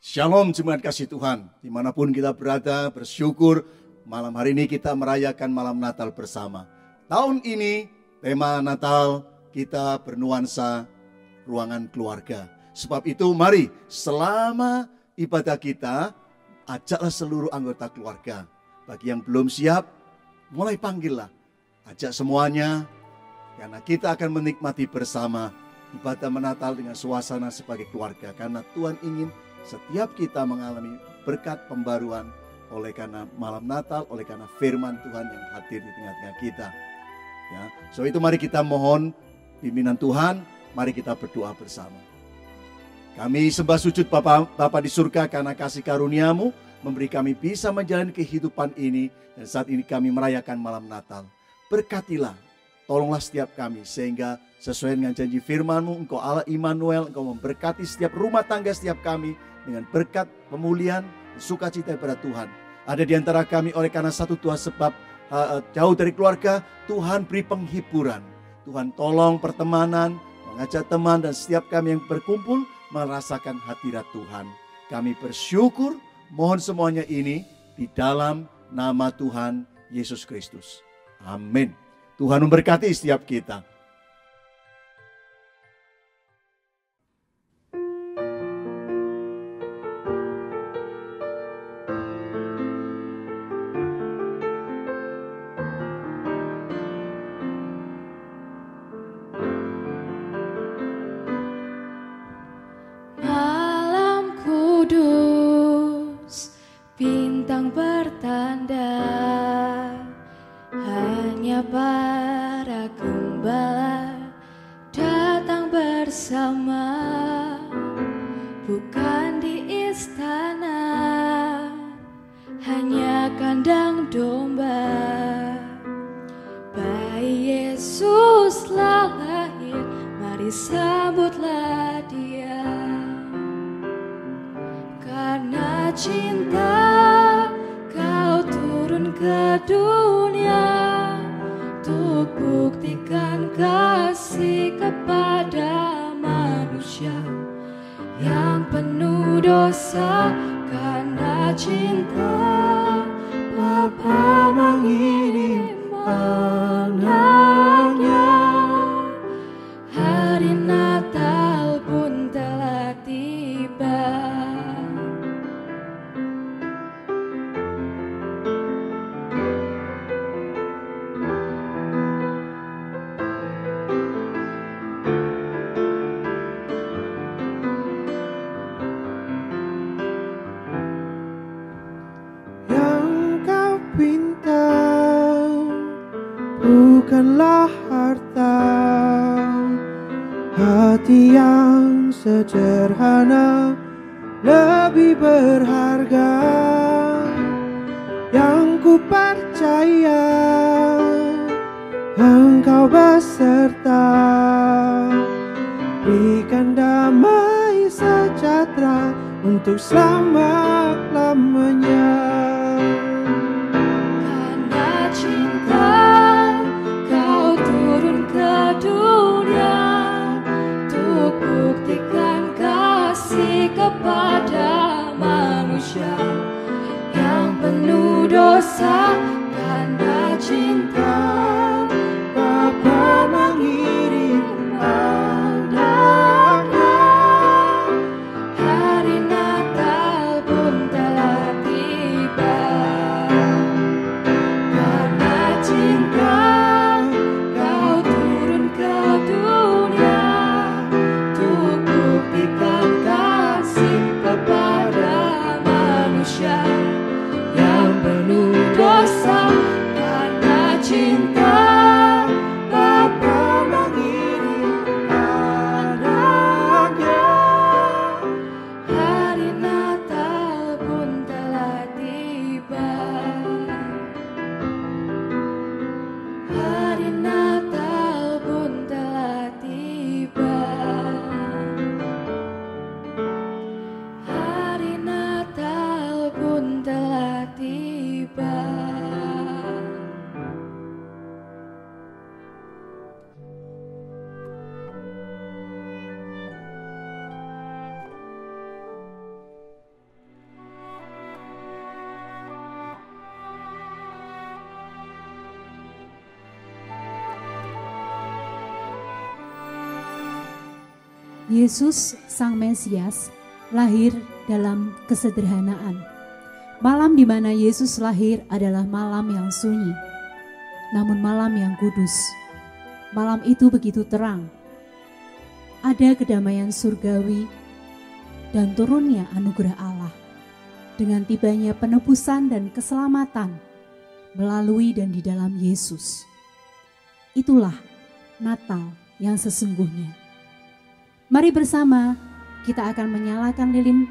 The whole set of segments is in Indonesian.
Shalom jemaat kasih Tuhan, dimanapun kita berada, bersyukur malam hari ini kita merayakan malam Natal bersama. Tahun ini tema Natal kita bernuansa ruangan keluarga. Sebab itu mari selama ibadah kita ajaklah seluruh anggota keluarga. Bagi yang belum siap, mulai panggillah, ajak semuanya, karena kita akan menikmati bersama ibadah menatal dengan suasana sebagai keluarga. Karena Tuhan ingin setiap kita mengalami berkat pembaruan oleh karena malam Natal, oleh karena firman Tuhan yang hadir di tengah-tengah kita. Ya, so itu mari kita mohon pimpinan Tuhan, mari kita berdoa bersama. Kami sembah sujud Bapa di surga karena kasih karunia-Mu memberi kami bisa menjalani kehidupan ini, dan saat ini kami merayakan malam Natal. Berkatilah, tolonglah setiap kami sehingga sesuai dengan janji firman-Mu, Engkau Allah Immanuel, Engkau memberkati setiap rumah tangga setiap kami dengan berkat pemulihan, sukacita pada Tuhan. Ada di antara kami oleh karena satu Tuhan sebab jauh dari keluarga, Tuhan beri penghiburan. Tuhan tolong pertemanan, mengajak teman dan setiap kami yang berkumpul merasakan hadirat Tuhan. Kami bersyukur, mohon semuanya ini di dalam nama Tuhan Yesus Kristus. Amin. Tuhan memberkati setiap kita. Bintang bertanda, hanya para gembala datang bersama, bukan di istana, hanya kandang domba. Bayi Yesuslah lahir, mari sambutlah Dia. Karena cinta Kau turun ke dunia untuk buktikan kasih kepada manusia yang penuh dosa. Karena cinta Bapa mengirim anaknya, hari Natal pun telah tiba. Bukanlah harta, hati yang sederhana lebih berharga. Yang ku percaya Engkau beserta, berikan damai sejahtera untuk selama-lamanya. Kepada manusia yang penuh dosa. Karena cinta Bapa mengirim anaknya, hari Natal pun telah tiba. Yesus Sang Mesias lahir dalam kesederhanaan. Malam di mana Yesus lahir adalah malam yang sunyi, namun malam yang kudus. Malam itu begitu terang. Ada kedamaian surgawi dan turunnya anugerah Allah. Dengan tibanya penebusan dan keselamatan melalui dan di dalam Yesus. Itulah Natal yang sesungguhnya. Mari bersama kita akan menyalakan lilin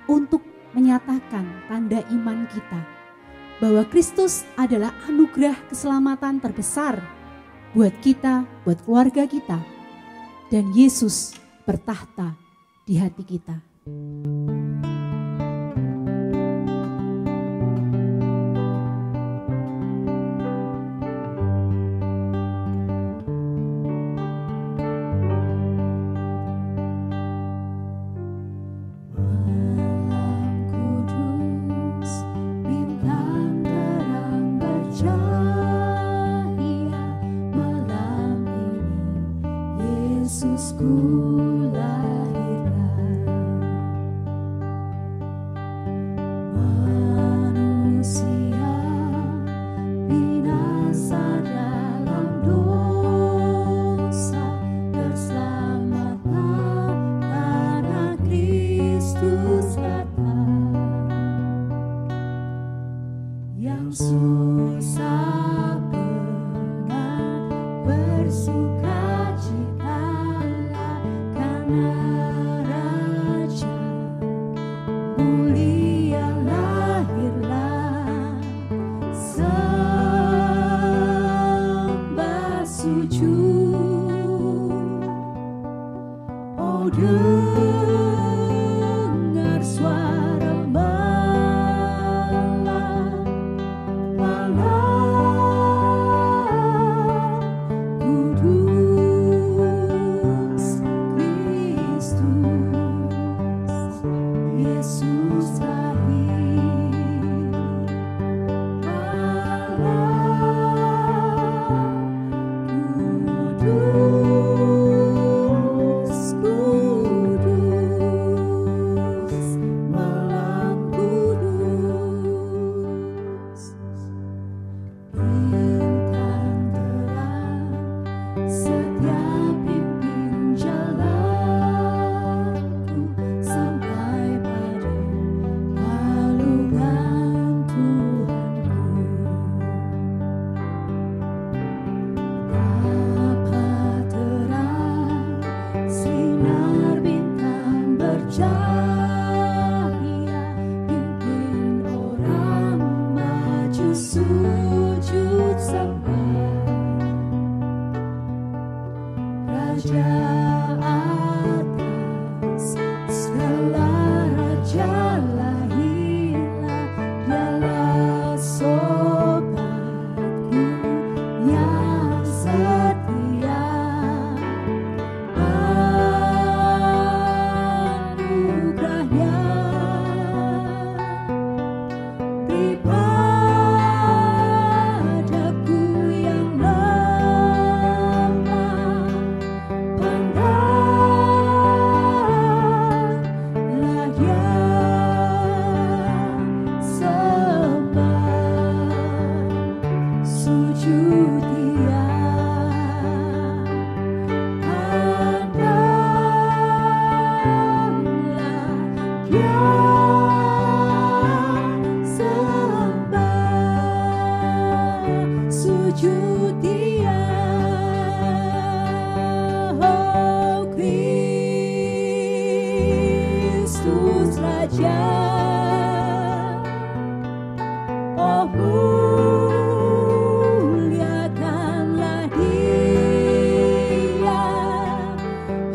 untuk menyatakan tanda iman kita bahwa Kristus adalah anugerah keselamatan terbesar buat kita, buat keluarga kita, dan Yesus bertahta di hati kita.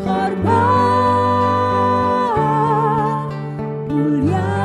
Hormat, mulia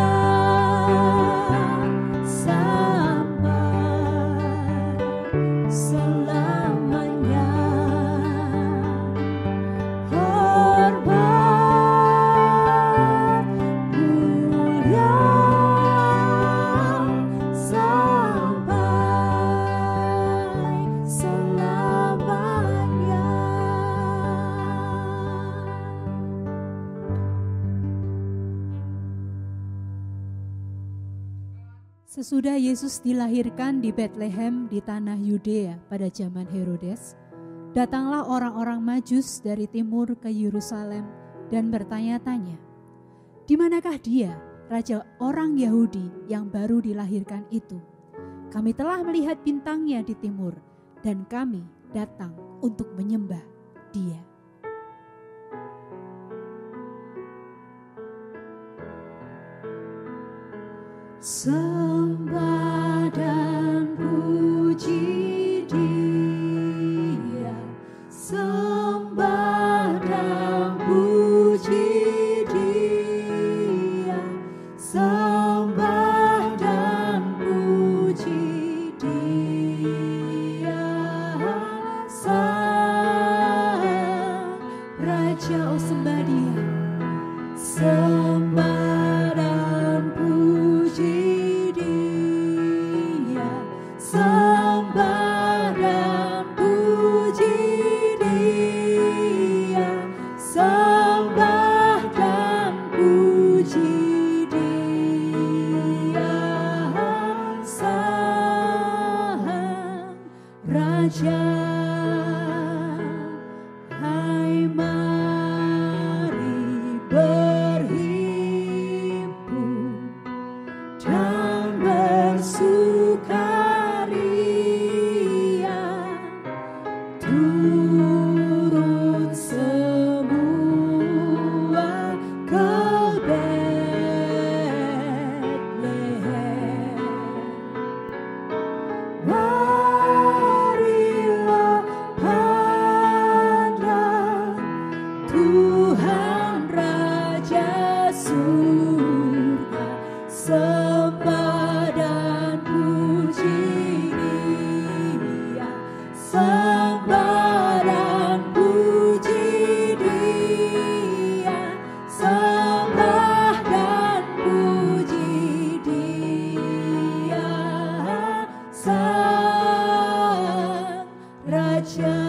Sesudah Yesus dilahirkan di Betlehem di tanah Yudea pada zaman Herodes, datanglah orang-orang Majus dari timur ke Yerusalem dan bertanya-tanya, "Di manakah dia, raja orang Yahudi yang baru dilahirkan itu? Kami telah melihat bintangnya di timur dan kami datang untuk menyembah dia." Sembah dan puji Dia, sembah dan puji Dia, sembah dan puji Dia, Sang Raja. Oh, sembah Dia, sembah dan puji Dia, sembah dan puji Dia, sembah dan puji Dia, Sang Raja. Hai, mari berhimpun dan bersukaria, turun semua ke Betlehem. Marilah pandang Tuhan Raja surga, sembah dan puji Dia, sembah dan puji Dia, sembah dan puji Dia, Sang Raja.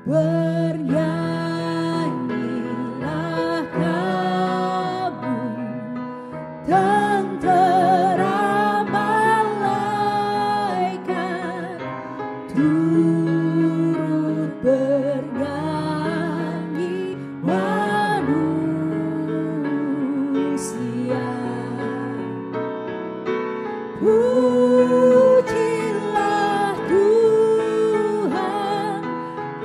Bernyanyilah kamu, tentera malaikat, turut bernyanyi manusia. Pujilah Tuhan,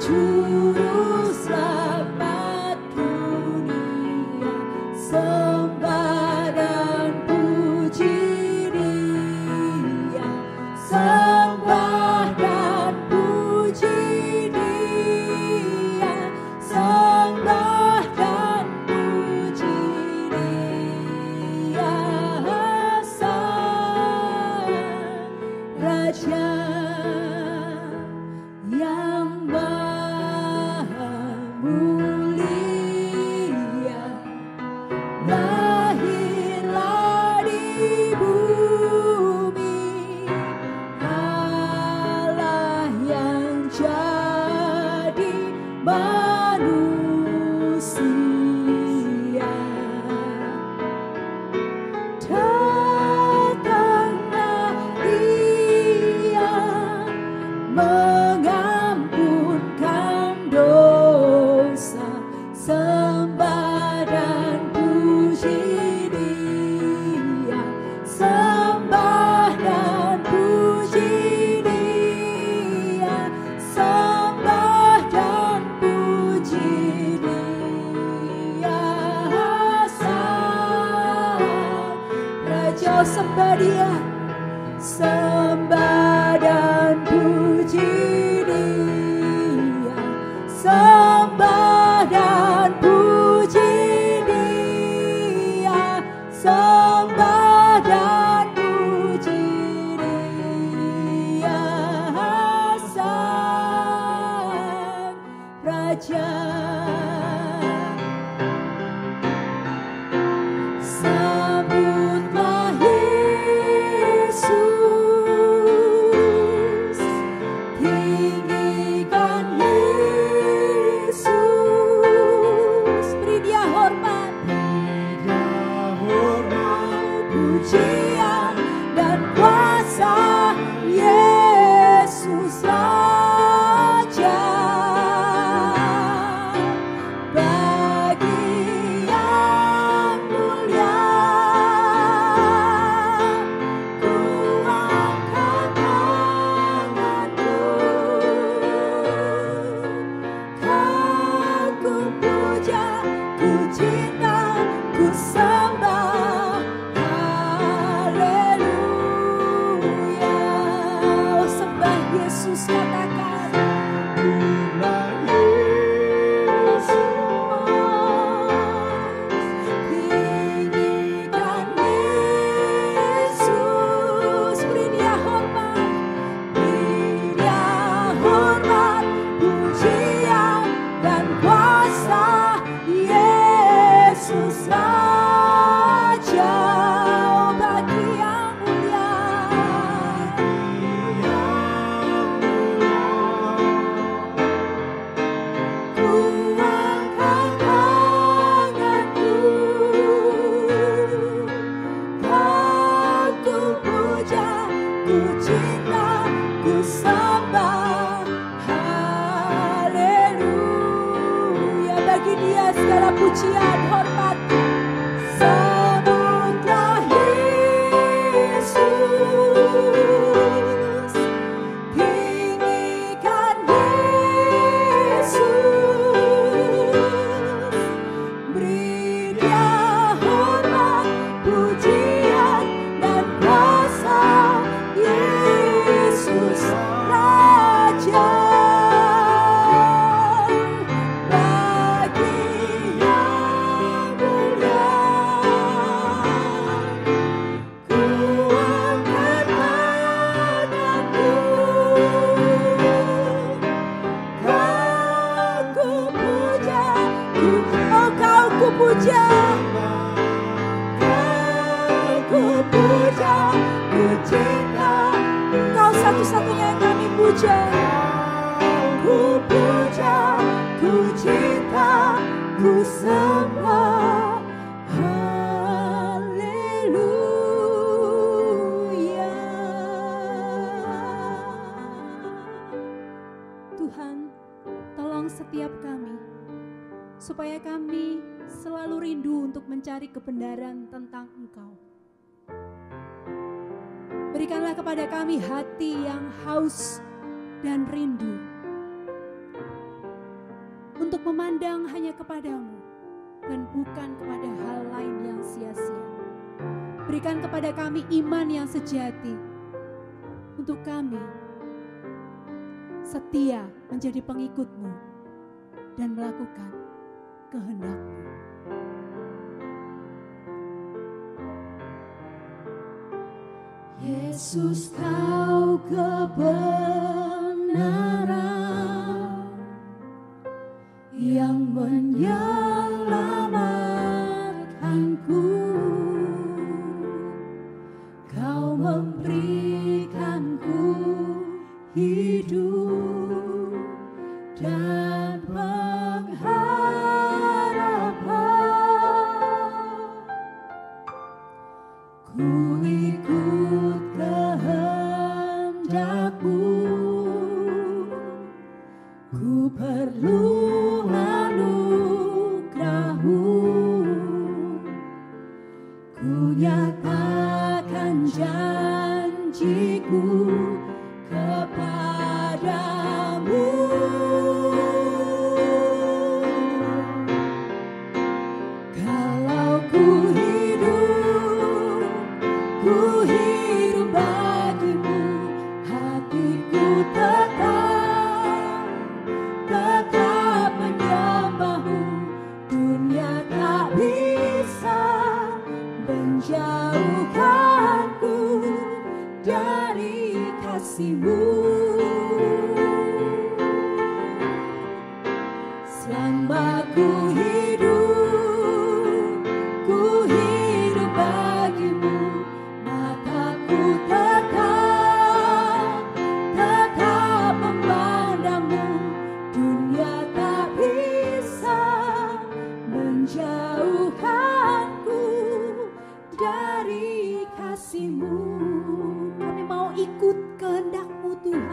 Juru Selamat dunia, sembah dan puji Dia, sembah dan puji Dia, sembah dan puji Dia, Sang Raja yang maha mulia, lahirlah di bumi, Allah yang jadi manusia. Datanglah Dia mengampunkan dosa, sembah dan puji Dia, sembah dan puji Dia, sembah dan puji Dia, Sang Raja. Sembah Dia, sembah dan puji Dia, sembah dan puji Dia, sembah dan puji Dia, Sang Raja. Sambutlah Yesus pujian, hormat. Sambutlah Yesus, tinggikan Yesus, beri Dia hormat, pujian dan kuasa. Yesus Raja, bagi yang mulia, ku angkat tanganku, kau ku puja, ku puja, ku cinta, Kau satu-satunya yang kami puja. Ku puja, ku cinta, ku sembah. Haleluya. Tuhan, tolong setiap kami, supaya kami selalu rindu untuk mencari kebenaran tentang Engkau. Berikanlah kepada kami hati yang haus dan rindu untuk memandang hanya kepadamu dan bukan kepada hal lain yang sia-sia. Berikan kepada kami iman yang sejati untuk kami setia menjadi pengikut-Mu dan melakukan kehendak-Mu. Yesus, Kau kebenaran yang menyelamatkanku. Kau memberikanku hidup dan pengharapan. Ku ikut kehendak-Mu, ku perlu anugerah-Mu. Ku nyatakan janjiku kepadamu. Kalau ku hidup bagimu, hatiku tetap menyembah-Mu. Dunia tak bisa menjauhkanku dari kasih-Mu. Selama ku hidup bagimu, mataku tetap memandang-Mu. Dunia tak bisa menjauhkanku dari kasih-Mu. Kami mau ikut kehendak-Mu, Tuhan.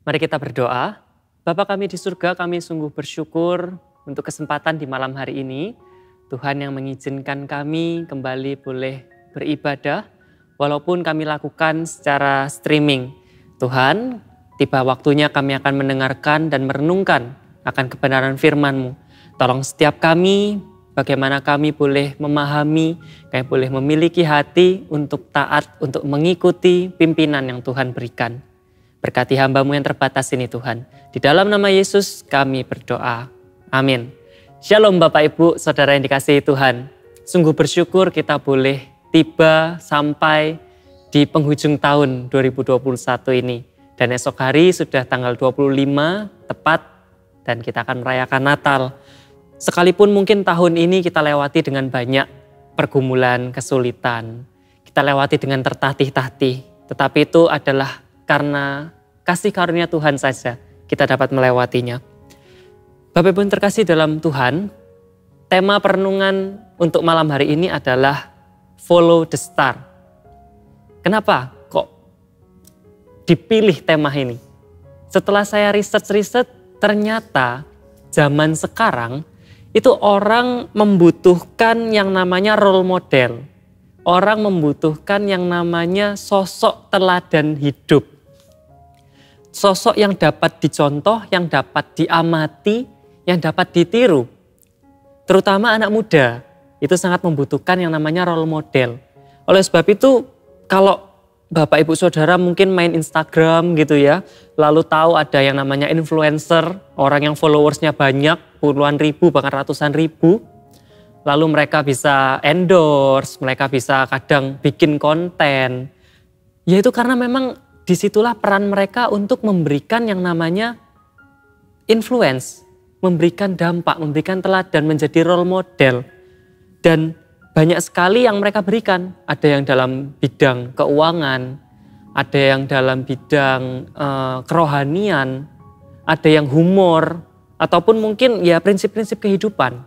Mari kita berdoa. Bapa kami di surga, kami sungguh bersyukur untuk kesempatan di malam hari ini. Tuhan yang mengizinkan kami kembali boleh beribadah, walaupun kami lakukan secara streaming. Tuhan, tiba waktunya kami akan mendengarkan dan merenungkan akan kebenaran firman-Mu. Tolong setiap kami, bagaimana kami boleh memahami, kami boleh memiliki hati untuk taat, untuk mengikuti pimpinan yang Tuhan berikan. Berkati hamba-Mu yang terbatas ini Tuhan. Di dalam nama Yesus kami berdoa. Amin. Shalom Bapak Ibu, Saudara yang dikasihi Tuhan. Sungguh bersyukur kita boleh tiba sampai di penghujung tahun 2021 ini. Dan esok hari sudah tanggal 25 tepat dan kita akan merayakan Natal. Sekalipun mungkin tahun ini kita lewati dengan banyak pergumulan, kesulitan. Kita lewati dengan tertatih-tatih. Tetapi itu adalah karena kasih karunia Tuhan saja kita dapat melewatinya. Bapak Ibu yang terkasih dalam Tuhan, tema perenungan untuk malam hari ini adalah Follow the Star. Kenapa kok dipilih tema ini? Setelah saya riset, ternyata zaman sekarang itu orang membutuhkan yang namanya role model. Orang membutuhkan yang namanya sosok teladan hidup. Sosok yang dapat dicontoh, yang dapat diamati, yang dapat ditiru. Terutama anak muda, itu sangat membutuhkan yang namanya role model. Oleh sebab itu, kalau Bapak Ibu Saudara mungkin main Instagram gitu ya, lalu tahu ada yang namanya influencer, orang yang followersnya banyak, puluhan ribu bahkan ratusan ribu. Lalu mereka bisa endorse, mereka bisa kadang bikin konten. Yaitu karena memang disitulah peran mereka untuk memberikan yang namanya influence, memberikan dampak, memberikan teladan, menjadi role model. Dan banyak sekali yang mereka berikan. Ada yang dalam bidang keuangan, ada yang dalam bidang kerohanian, ada yang humor, ataupun mungkin ya prinsip-prinsip kehidupan.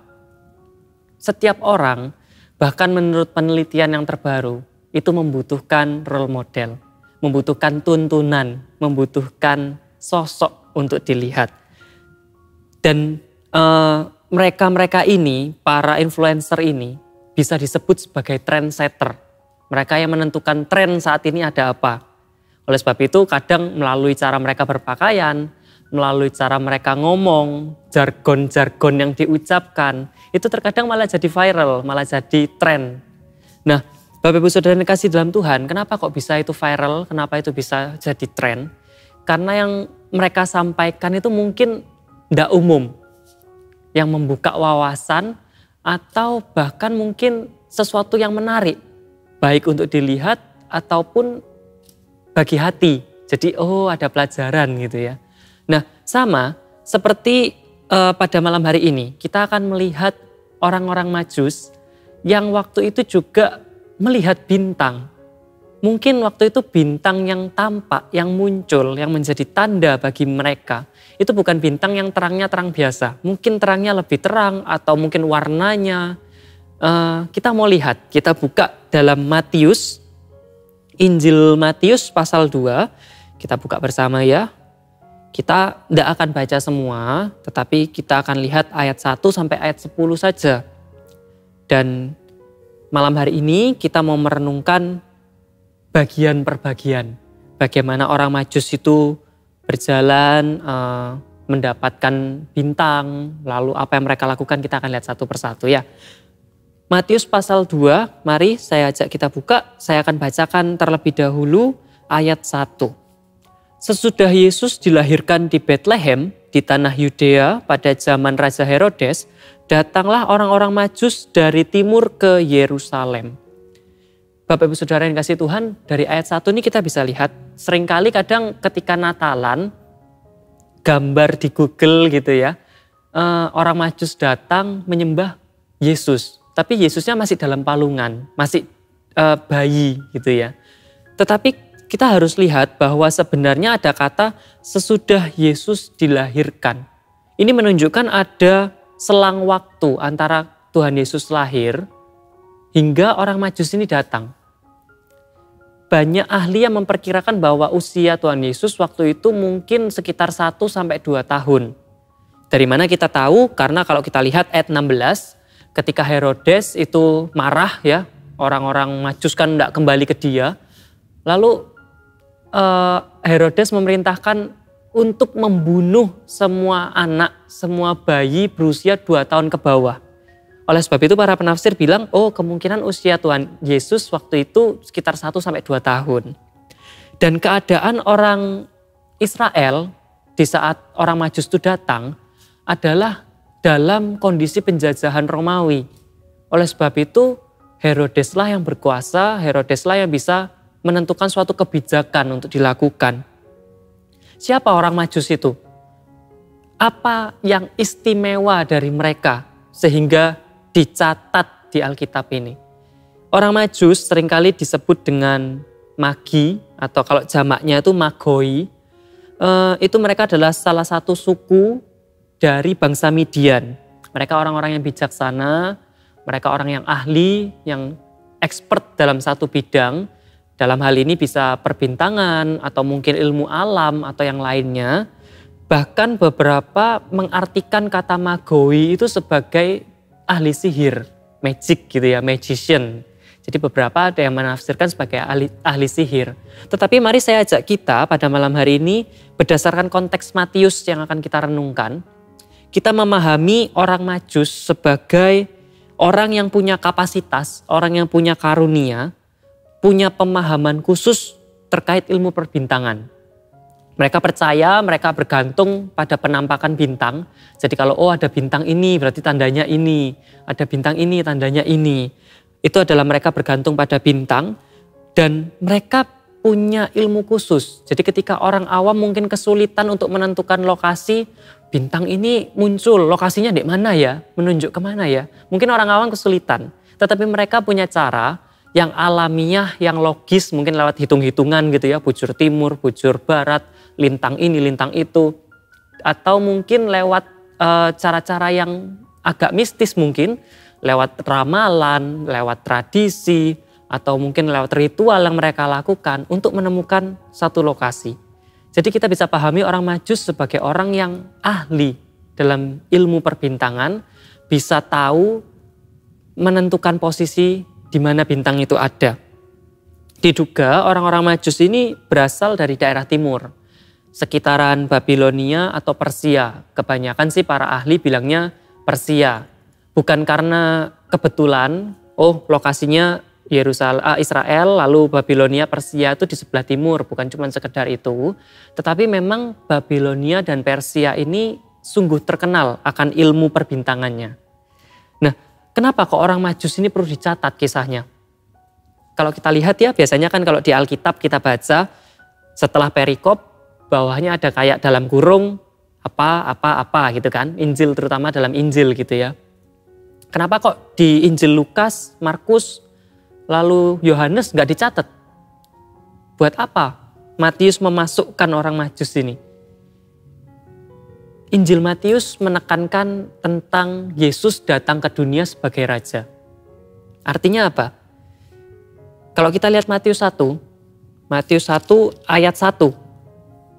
Setiap orang, bahkan menurut penelitian yang terbaru, itu membutuhkan role model, membutuhkan tuntunan, membutuhkan sosok untuk dilihat. Dan mereka-mereka ini, para influencer ini, bisa disebut sebagai trendsetter. Mereka yang menentukan tren saat ini ada apa. Oleh sebab itu kadang melalui cara mereka berpakaian, melalui cara mereka ngomong, jargon-jargon yang diucapkan, itu terkadang malah jadi viral, malah jadi tren. Nah, Bapak Ibu Saudara yang dikasihi dalam Tuhan, kenapa kok bisa itu viral, kenapa itu bisa jadi tren? Karena yang mereka sampaikan itu mungkin tidak umum, yang membuka wawasan atau bahkan mungkin sesuatu yang menarik, baik untuk dilihat ataupun bagi hati. Jadi ada pelajaran gitu ya. Nah, sama seperti pada malam hari ini kita akan melihat orang-orang Majus yang waktu itu juga melihat bintang. mungkin waktu itu bintang yang tampak, yang muncul, yang menjadi tanda bagi mereka, itu bukan bintang yang terangnya terang biasa. Mungkin terangnya lebih terang atau mungkin warnanya. Kita mau lihat, kita buka dalam Matius, Injil Matius pasal 2, kita buka bersama ya. Kita tidak akan baca semua, tetapi kita akan lihat ayat 1 sampai ayat 10 saja. Dan malam hari ini kita mau merenungkan bagian per bagian. Bagaimana orang Majus itu berjalan mendapatkan bintang, lalu apa yang mereka lakukan kita akan lihat satu persatu ya. Matius pasal 2, mari saya ajak kita buka, saya akan bacakan terlebih dahulu ayat 1. Sesudah Yesus dilahirkan di Bethlehem di tanah Yudea pada zaman Raja Herodes, datanglah orang-orang Majus dari timur ke Yerusalem. Bapak Ibu Saudara yang kasih Tuhan, dari ayat 1 ini kita bisa lihat, seringkali kadang ketika Natalan, gambar di Google gitu ya, orang Majus datang menyembah Yesus. Tapi Yesusnya masih dalam palungan, masih bayi gitu ya. Tetapi kita harus lihat bahwa sebenarnya ada kata sesudah Yesus dilahirkan. Ini menunjukkan ada selang waktu antara Tuhan Yesus lahir hingga orang Majus ini datang. Banyak ahli yang memperkirakan bahwa usia Tuhan Yesus waktu itu mungkin sekitar 1-2 tahun. Dari mana kita tahu? Karena kalau kita lihat ayat 16, ketika Herodes itu marah ya, orang-orang Majus kan tidak kembali ke dia. Lalu Herodes memerintahkan untuk membunuh semua anak, semua bayi berusia 2 tahun ke bawah. Oleh sebab itu para penafsir bilang, oh kemungkinan usia Tuhan Yesus waktu itu sekitar 1-2 tahun. Dan keadaan orang Israel di saat orang Majus itu datang adalah dalam kondisi penjajahan Romawi. Oleh sebab itu Herodeslah yang berkuasa, Herodeslah yang bisa menentukan suatu kebijakan untuk dilakukan. Siapa orang Majus itu? Apa yang istimewa dari mereka sehingga dicatat di Alkitab ini? Orang Majus seringkali disebut dengan magi atau kalau jamaknya itu magoi. Itu mereka adalah salah satu suku dari bangsa Midian. Mereka orang-orang yang bijaksana, mereka orang yang ahli, yang expert dalam satu bidang. Dalam hal ini bisa perbintangan atau mungkin ilmu alam atau yang lainnya. Bahkan beberapa mengartikan kata magoi itu sebagai ahli sihir, magic gitu ya, magician. Jadi beberapa ada yang menafsirkan sebagai ahli sihir. Tetapi mari saya ajak kita pada malam hari ini berdasarkan konteks Matius yang akan kita renungkan. Kita memahami orang Majus sebagai orang yang punya kapasitas, orang yang punya karunia, punya pemahaman khusus terkait ilmu perbintangan. Mereka percaya, mereka bergantung pada penampakan bintang. Jadi kalau ada bintang ini berarti tandanya ini, ada bintang ini tandanya ini. Itu adalah mereka bergantung pada bintang dan mereka punya ilmu khusus. Jadi ketika orang awam mungkin kesulitan untuk menentukan lokasi, bintang ini muncul, lokasinya di mana ya, menunjuk kemana ya. Mungkin orang awam kesulitan, tetapi mereka punya cara yang alamiah, yang logis, mungkin lewat hitung-hitungan gitu ya, bujur timur, bujur barat, lintang ini, lintang itu. Atau mungkin lewat cara-cara yang agak mistis mungkin, lewat ramalan, lewat tradisi, atau mungkin lewat ritual yang mereka lakukan untuk menemukan satu lokasi. Jadi kita bisa pahami orang Majus sebagai orang yang ahli dalam ilmu perbintangan, bisa tahu menentukan posisi di mana bintang itu ada. Diduga orang-orang Majus ini berasal dari daerah timur, sekitaran Babilonia atau Persia. Kebanyakan sih para ahli bilangnya Persia. Bukan karena kebetulan, lokasinya Israel, lalu Babilonia, Persia itu di sebelah timur, bukan cuma sekedar itu. Tetapi memang Babilonia dan Persia ini sungguh terkenal akan ilmu perbintangannya. Nah, kenapa kok orang Majus ini perlu dicatat kisahnya? Kalau kita lihat ya, biasanya kan kalau di Alkitab kita baca, setelah perikop, bawahnya ada kayak dalam kurung, apa gitu kan. Injil, terutama dalam Injil gitu ya. Kenapa kok di Injil Lukas, Markus, lalu Yohanes nggak dicatat? Buat apa Matius memasukkan orang Majus ini? Injil Matius menekankan tentang Yesus datang ke dunia sebagai raja. Artinya apa? Kalau kita lihat Matius 1 ayat 1,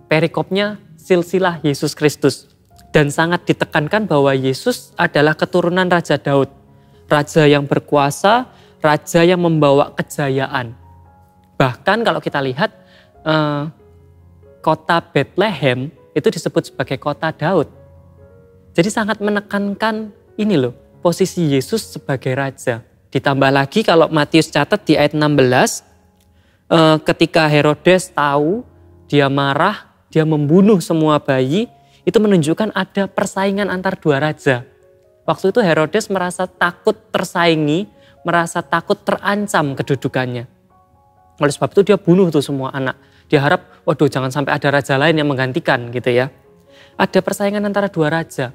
perikopnya silsilah Yesus Kristus. Dan sangat ditekankan bahwa Yesus adalah keturunan Raja Daud. Raja yang berkuasa, raja yang membawa kejayaan. Bahkan kalau kita lihat kota Bethlehem itu disebut sebagai kota Daud. Jadi sangat menekankan ini loh, posisi Yesus sebagai raja. Ditambah lagi kalau Matius catat di ayat 16, ketika Herodes tahu, dia marah, dia membunuh semua bayi, itu menunjukkan ada persaingan antar dua raja. Waktu itu Herodes merasa takut tersaingi, merasa takut terancam kedudukannya. Oleh sebab itu dia bunuh tuh semua anak. Dia harap, waduh jangan sampai ada raja lain yang menggantikan gitu ya. Ada persaingan antara dua raja.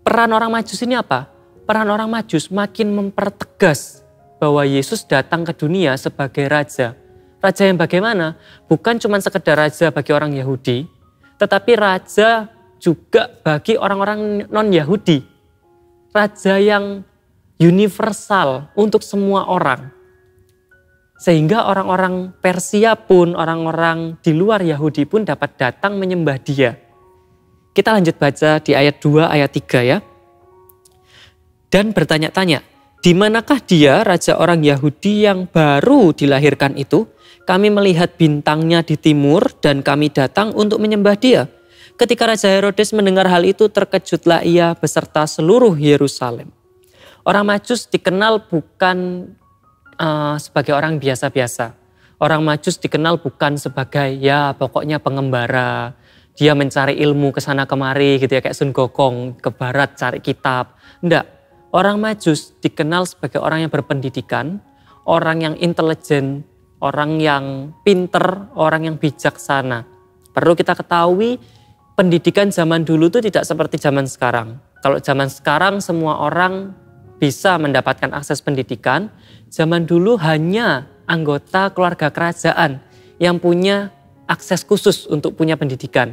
Peran orang Majus ini apa? Peran orang Majus makin mempertegas bahwa Yesus datang ke dunia sebagai raja. Raja yang bagaimana? Bukan cuma sekedar raja bagi orang Yahudi, tetapi raja juga bagi orang-orang non-Yahudi. Raja yang universal untuk semua orang. Sehingga orang-orang Persia pun, orang-orang di luar Yahudi pun dapat datang menyembah dia. Kita lanjut baca di ayat 2, ayat 3 ya. Dan bertanya-tanya, di manakah dia raja orang Yahudi yang baru dilahirkan itu? Kami melihat bintangnya di timur dan kami datang untuk menyembah dia. Ketika Raja Herodes mendengar hal itu, terkejutlah ia beserta seluruh Yerusalem. Orang Majus dikenal bukan sebagai orang biasa-biasa. Orang Majus dikenal bukan sebagai ya pokoknya pengembara. Dia mencari ilmu ke sana kemari gitu ya, kayak Sun Gokong ke barat cari kitab. Enggak, orang Majus dikenal sebagai orang yang berpendidikan, orang yang intelijen, orang yang pinter, orang yang bijaksana. Perlu kita ketahui pendidikan zaman dulu itu tidak seperti zaman sekarang. Kalau zaman sekarang semua orang bisa mendapatkan akses pendidikan, zaman dulu hanya anggota keluarga kerajaan yang punya akses khusus untuk punya pendidikan.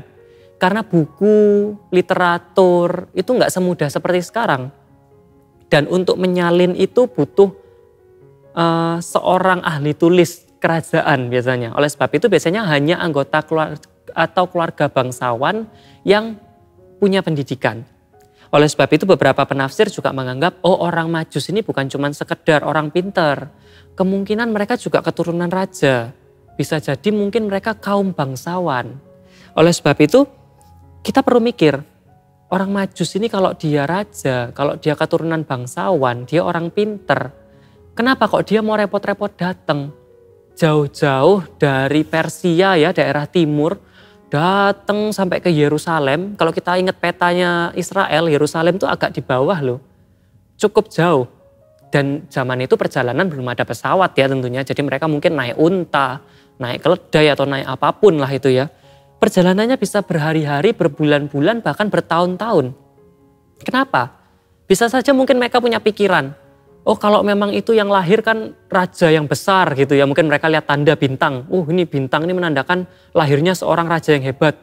Karena buku, literatur itu nggak semudah seperti sekarang. Dan untuk menyalin itu butuh seorang ahli tulis kerajaan biasanya. Oleh sebab itu biasanya hanya anggota keluarga atau keluarga bangsawan yang punya pendidikan. Oleh sebab itu beberapa penafsir juga menganggap, oh orang Majus ini bukan cuma sekedar orang pinter. Kemungkinan mereka juga keturunan raja. Bisa jadi mungkin mereka kaum bangsawan. Oleh sebab itu kita perlu mikir, orang Majus ini kalau dia raja, kalau dia keturunan bangsawan, dia orang pinter. Kenapa kok dia mau repot-repot datang? Jauh-jauh dari Persia ya, daerah timur, datang sampai ke Yerusalem. Kalau kita ingat petanya Israel, Yerusalem itu agak di bawah loh. Cukup jauh. Dan zaman itu perjalanan belum ada pesawat ya tentunya. Jadi mereka mungkin naik unta, naik keledai atau naik apapun lah itu ya. Perjalanannya bisa berhari-hari, berbulan-bulan, bahkan bertahun-tahun. Kenapa? Bisa saja mungkin mereka punya pikiran. Oh kalau memang itu yang lahir kan raja yang besar gitu ya. Mungkin mereka lihat tanda bintang. Ini bintang ini menandakan lahirnya seorang raja yang hebat.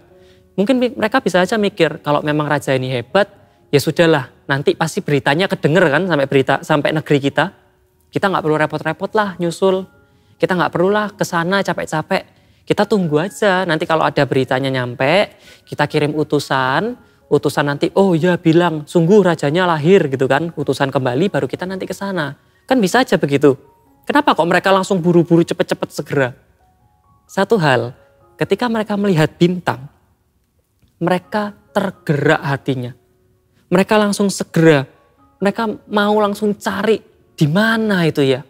Mungkin mereka bisa aja mikir kalau memang raja ini hebat, ya sudahlah nanti pasti beritanya kedenger kan sampai negeri kita. Kita nggak perlu repot-repot lah nyusul. Kita nggak perlulah kesana capek-capek. Kita tunggu aja nanti kalau ada beritanya nyampe, kita kirim utusan nanti, oh ya bilang sungguh rajanya lahir gitu kan, utusan kembali baru kita nanti ke sana. Kan bisa aja begitu. Kenapa kok mereka langsung buru-buru cepet-cepet segera? Satu hal, ketika mereka melihat bintang, mereka tergerak hatinya. Mereka langsung segera, mereka mau langsung cari di mana itu ya.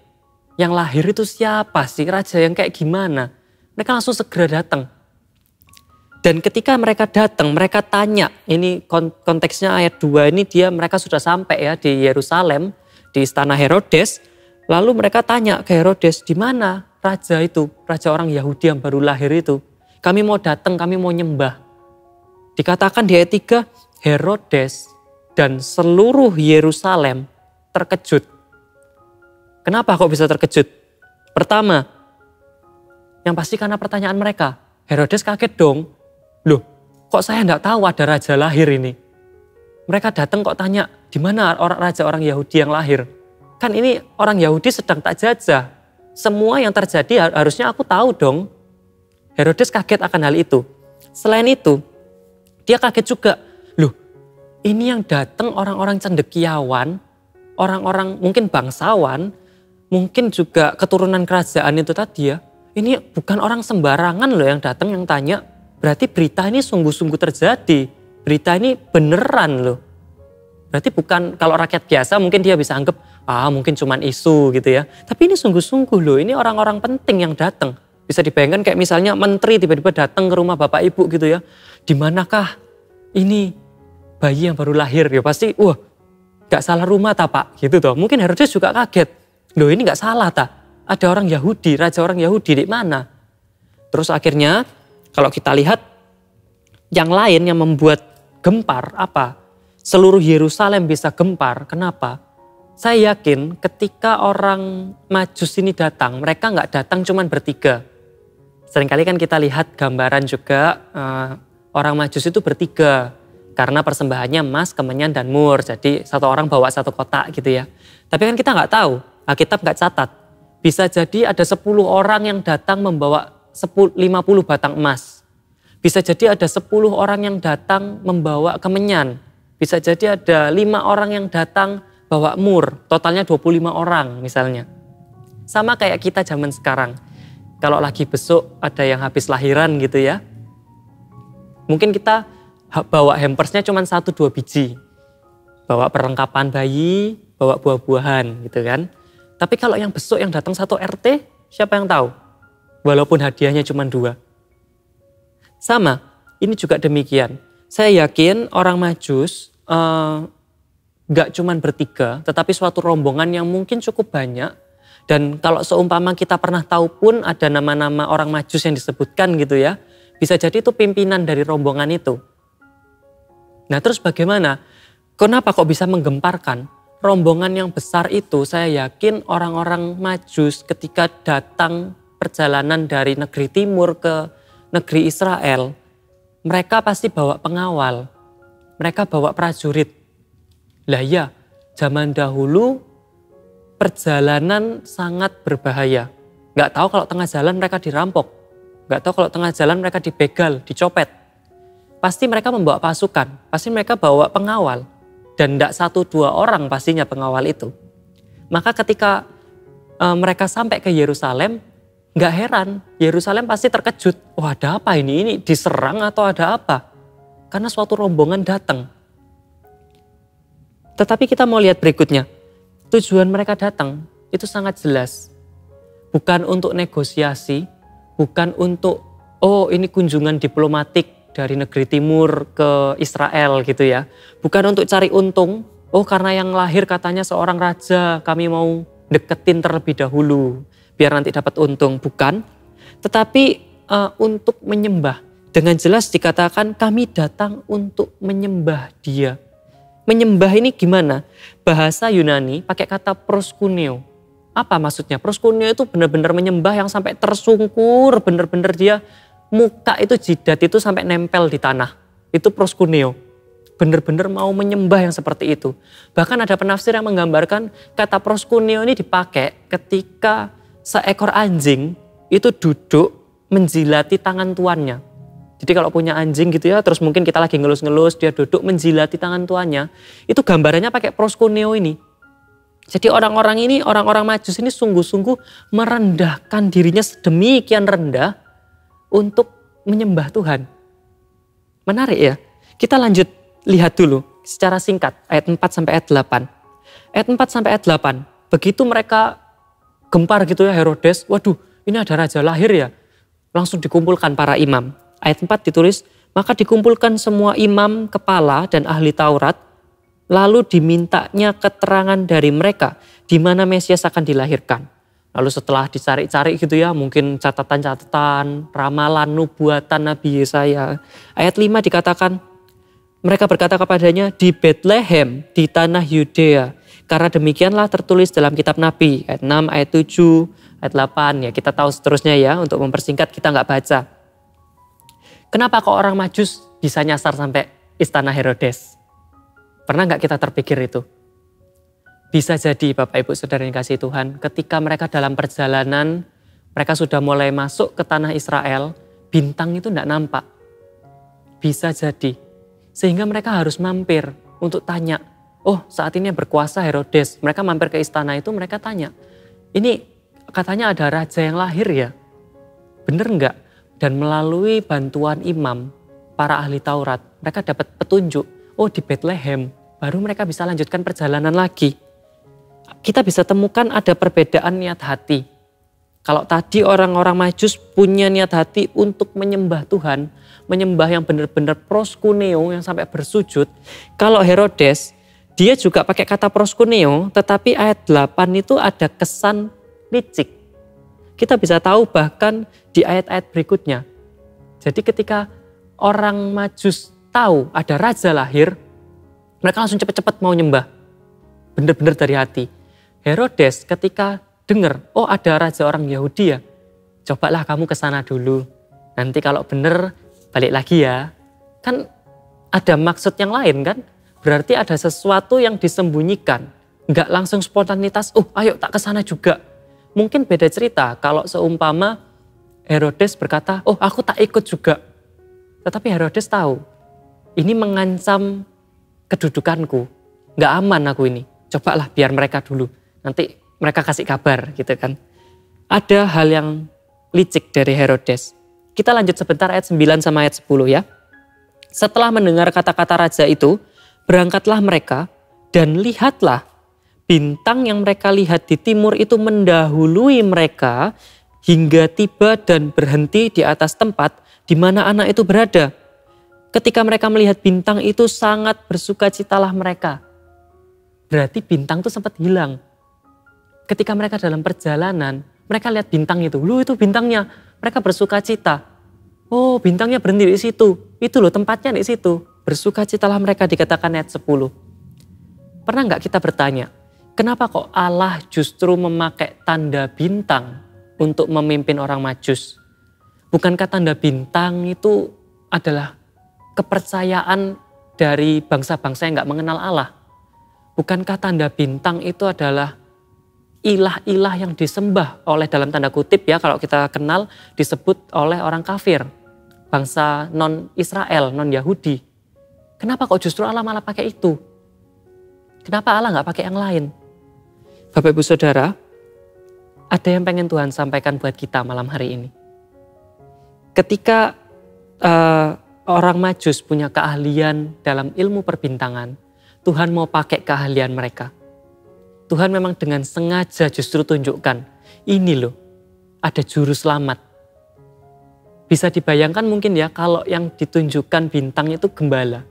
Yang lahir itu siapa sih, raja yang kayak gimana? Mereka langsung segera datang. Dan ketika mereka datang, mereka tanya, ini konteksnya ayat 2 ini mereka sudah sampai ya di Yerusalem, di istana Herodes. Lalu mereka tanya ke Herodes, di mana raja itu, raja orang Yahudi yang baru lahir itu. Kami mau datang, kami mau nyembah. Dikatakan di ayat 3, Herodes dan seluruh Yerusalem terkejut. Kenapa kok bisa terkejut? Pertama, Yang pasti karena pertanyaan mereka. Herodes kaget dong. Loh, kok saya enggak tahu ada raja lahir ini? Mereka datang kok tanya, di mana raja orang Yahudi yang lahir? Kan ini orang Yahudi sedang tak jajah. Semua yang terjadi harusnya aku tahu dong. Herodes kaget akan hal itu. Selain itu, dia kaget juga. Loh, ini yang datang orang-orang cendekiawan, orang-orang mungkin bangsawan, mungkin juga keturunan kerajaan itu tadi ya. Ini bukan orang sembarangan loh yang datang yang tanya. Berarti berita ini sungguh-sungguh terjadi. Berita ini beneran loh. Berarti bukan kalau rakyat biasa mungkin dia bisa anggap mungkin cuman isu gitu ya. Tapi ini sungguh-sungguh loh, ini orang-orang penting yang datang. Bisa dibayangkan kayak misalnya menteri tiba-tiba datang ke rumah bapak ibu gitu ya. Di manakah ini bayi yang baru lahir? Ya pasti gak salah rumah tak pak gitu toh. Mungkin Herodes juga kaget. Loh ini gak salah tak? Ada orang Yahudi, raja orang Yahudi di mana? Terus akhirnya kalau kita lihat yang lain yang membuat gempar apa? Seluruh Yerusalem bisa gempar. Kenapa? Saya yakin ketika orang Majus ini datang, mereka nggak datang cuman bertiga. Seringkali kan kita lihat gambaran juga orang Majus itu bertiga. Karena persembahannya emas, kemenyan, dan mur. Jadi satu orang bawa satu kotak gitu ya. Tapi kan kita nggak tahu, Alkitab nggak catat. Bisa jadi ada 10 orang yang datang membawa 50 batang emas. Bisa jadi ada 10 orang yang datang membawa kemenyan. Bisa jadi ada 5 orang yang datang bawa mur. Totalnya 25 orang misalnya. Sama kayak kita zaman sekarang. Kalau lagi besok ada yang habis lahiran gitu ya. Mungkin kita bawa hampersnya cuma 1-2 biji. Bawa perlengkapan bayi, bawa buah-buahan gitu kan. Tapi kalau yang besok yang datang 1 RT, siapa yang tahu? Walaupun hadiahnya cuma 2. Sama, ini juga demikian. Saya yakin orang Majus gak cuma bertiga, tetapi suatu rombongan yang mungkin cukup banyak. Dan kalau seumpama kita pernah tahu pun ada nama-nama orang Majus yang disebutkan gitu ya. Bisa jadi itu pimpinan dari rombongan itu. Nah terus bagaimana? Kenapa kok bisa menggemparkan? Rombongan yang besar itu saya yakin orang-orang Majus ketika datang perjalanan dari negeri timur ke negeri Israel, mereka pasti bawa pengawal, mereka bawa prajurit. Lah ya, zaman dahulu perjalanan sangat berbahaya. Gak tahu kalau tengah jalan mereka dirampok, gak tahu kalau tengah jalan mereka dibegal, dicopet. Pasti mereka membawa pasukan, pasti mereka bawa pengawal. Dan tidak 1-2 orang pastinya pengawal itu. Maka ketika mereka sampai ke Yerusalem, nggak heran, Yerusalem pasti terkejut. Wah ada apa ini? Ini diserang atau ada apa? Karena suatu rombongan datang. Tetapi kita mau lihat berikutnya. Tujuan mereka datang itu sangat jelas. Bukan untuk negosiasi, bukan untuk ini kunjungan diplomatik dari negeri timur ke Israel gitu ya. Bukan untuk cari untung, karena yang lahir katanya seorang raja, kami mau deketin terlebih dahulu biar nanti dapat untung. Bukan, tetapi untuk menyembah. Dengan jelas dikatakan kami datang untuk menyembah dia. Menyembah ini gimana? Bahasa Yunani pakai kata proskuneo. Apa maksudnya? Proskuneo itu benar-benar menyembah yang sampai tersungkur, benar-benar dia muka itu jidat itu sampai nempel di tanah. Itu proskuneo. Benar-benar mau menyembah yang seperti itu. Bahkan ada penafsir yang menggambarkan kata proskuneo ini dipakai ketika seekor anjing itu duduk menjilati tangan tuannya. Jadi kalau punya anjing gitu ya, terus mungkin kita lagi ngelus-ngelus, dia duduk menjilati tangan tuannya. Itu gambarannya pakai proskuneo ini. Jadi orang-orang ini, orang-orang Majus ini sungguh-sungguh merendahkan dirinya sedemikian rendah untuk menyembah Tuhan. Menarik ya. Kita lanjut lihat dulu secara singkat ayat 4 sampai ayat 8. Ayat 4 sampai ayat 8. Begitu mereka gempar gitu ya Herodes, waduh ini ada raja lahir ya. Langsung dikumpulkan para imam. Ayat 4 ditulis, maka dikumpulkan semua imam, kepala dan ahli Taurat. Lalu dimintanya keterangan dari mereka di mana Mesias akan dilahirkan. Lalu setelah dicari-cari gitu ya, mungkin catatan-catatan, ramalan, nubuatan Nabi Yesaya. Ayat 5 dikatakan, mereka berkata kepadanya, di Bethlehem, di tanah Yudea, Karena demikianlah tertulis dalam kitab Nabi, ayat 6, ayat 7, ayat 8. Ya kita tahu seterusnya ya, untuk mempersingkat kita nggak baca. Kenapa kok orang Majus bisa nyasar sampai istana Herodes? Pernah nggak kita terpikir itu? Bisa jadi Bapak Ibu Saudara yang kasih Tuhan, ketika mereka dalam perjalanan, mereka sudah mulai masuk ke tanah Israel, bintang itu nggak nampak. Bisa jadi. Sehingga mereka harus mampir untuk tanya, oh saat ini yang berkuasa Herodes. Mereka mampir ke istana itu, mereka tanya, ini katanya ada raja yang lahir ya? Bener nggak? Dan melalui bantuan imam, para ahli Taurat, mereka dapat petunjuk, oh di Bethlehem, baru mereka bisa lanjutkan perjalanan lagi. Kita bisa temukan ada perbedaan niat hati. Kalau tadi orang-orang Majus punya niat hati untuk menyembah Tuhan, menyembah yang benar-benar proskuneo yang sampai bersujud. Kalau Herodes, dia juga pakai kata proskuneo, tetapi ayat 8 itu ada kesan licik. Kita bisa tahu bahkan di ayat-ayat berikutnya. Jadi ketika orang Majus tahu ada raja lahir, mereka langsung cepat-cepat mau nyembah. Benar-benar dari hati. Herodes ketika dengar, oh ada raja orang Yahudi ya, cobalah kamu ke sana dulu. Nanti kalau benar balik lagi ya. Kan ada maksud yang lain kan? Berarti ada sesuatu yang disembunyikan. Enggak langsung spontanitas, oh ayo tak ke sana juga. Mungkin beda cerita kalau seumpama Herodes berkata, oh aku tak ikut juga. Tetapi Herodes tahu, ini mengancam kedudukanku. Enggak aman aku ini, cobalah biar mereka dulu. Nanti mereka kasih kabar gitu kan. Ada hal yang licik dari Herodes. Kita lanjut sebentar ayat 9 sama ayat 10 ya. Setelah mendengar kata-kata raja itu, berangkatlah mereka dan lihatlah bintang yang mereka lihat di timur itu mendahului mereka hingga tiba dan berhenti di atas tempat di mana anak itu berada. Ketika mereka melihat bintang itu sangat bersukacitalah mereka. Berarti bintang itu sempat hilang. Ketika mereka dalam perjalanan, mereka lihat bintang itu. Loh itu bintangnya. Mereka bersukacita. Oh bintangnya berhenti di situ. Itu loh tempatnya di situ. Bersukacitalah mereka dikatakan ayat 10. Pernah nggak kita bertanya, kenapa kok Allah justru memakai tanda bintang untuk memimpin orang Majus? Bukankah tanda bintang itu adalah kepercayaan dari bangsa-bangsa yang nggak mengenal Allah? Bukankah tanda bintang itu adalah ilah-ilah yang disembah oleh dalam tanda kutip ya kalau kita kenal disebut oleh orang kafir, bangsa non-Israel, non-Yahudi. Kenapa kok justru Allah malah pakai itu? Kenapa Allah nggak pakai yang lain? Bapak Ibu Saudara, ada yang pengen Tuhan sampaikan buat kita malam hari ini. Ketika orang Majus punya keahlian dalam ilmu perbintangan, Tuhan mau pakai keahlian mereka. Tuhan memang dengan sengaja justru tunjukkan, ini loh, ada juru selamat. Bisa dibayangkan mungkin ya kalau yang ditunjukkan bintang itu gembala.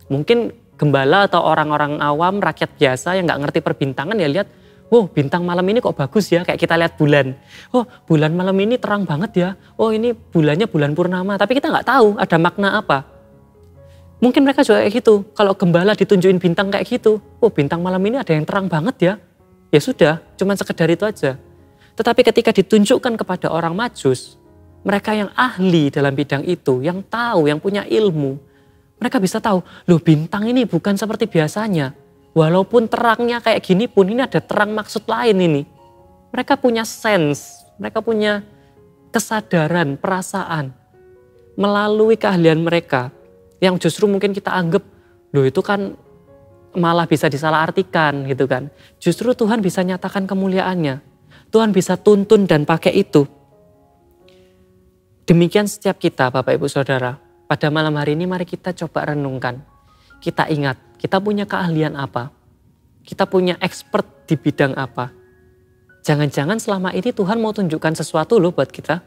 Mungkin gembala atau orang-orang awam, rakyat biasa yang gak ngerti perbintangan ya lihat, oh bintang malam ini kok bagus ya, kayak kita lihat bulan. Oh bulan malam ini terang banget ya, oh ini bulannya bulan purnama. Tapi kita gak tahu ada makna apa. Mungkin mereka juga kayak gitu, kalau gembala ditunjukin bintang kayak gitu, oh bintang malam ini ada yang terang banget ya. Ya sudah, cuman sekedar itu aja. Tetapi ketika ditunjukkan kepada orang Majus, mereka yang ahli dalam bidang itu, yang tahu, yang punya ilmu, mereka bisa tahu, loh bintang ini bukan seperti biasanya. Walaupun terangnya kayak gini pun ini ada terang maksud lain ini. Mereka punya sense, mereka punya kesadaran, perasaan. Melalui keahlian mereka, yang justru mungkin kita anggap, loh itu kan malah bisa disalahartikan gitu kan. Justru Tuhan bisa nyatakan kemuliaannya. Tuhan bisa tuntun dan pakai itu. Demikian setiap kita Bapak Ibu Saudara. Pada malam hari ini mari kita coba renungkan. Kita ingat, kita punya keahlian apa? Kita punya expert di bidang apa? Jangan-jangan selama ini Tuhan mau tunjukkan sesuatu loh buat kita.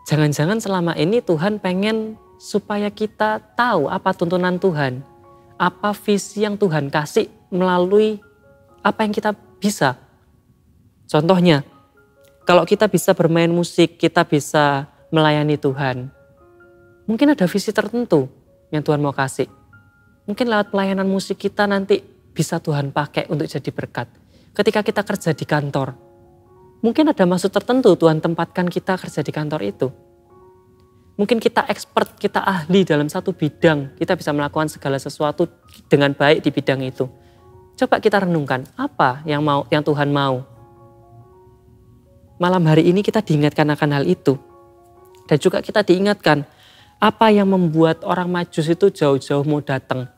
Jangan-jangan selama ini Tuhan pengen supaya kita tahu apa tuntunan Tuhan. Apa visi yang Tuhan kasih melalui apa yang kita bisa. Contohnya, kalau kita bisa bermain musik, kita bisa melayani Tuhan. Mungkin ada visi tertentu yang Tuhan mau kasih. Mungkin lewat pelayanan musik kita nanti bisa Tuhan pakai untuk jadi berkat. Ketika kita kerja di kantor, mungkin ada maksud tertentu Tuhan tempatkan kita kerja di kantor itu. Mungkin kita expert, kita ahli dalam satu bidang, kita bisa melakukan segala sesuatu dengan baik di bidang itu. Coba kita renungkan, apa yang Tuhan mau? Malam hari ini kita diingatkan akan hal itu. Dan juga kita diingatkan, apa yang membuat orang Majus itu jauh-jauh mau datang.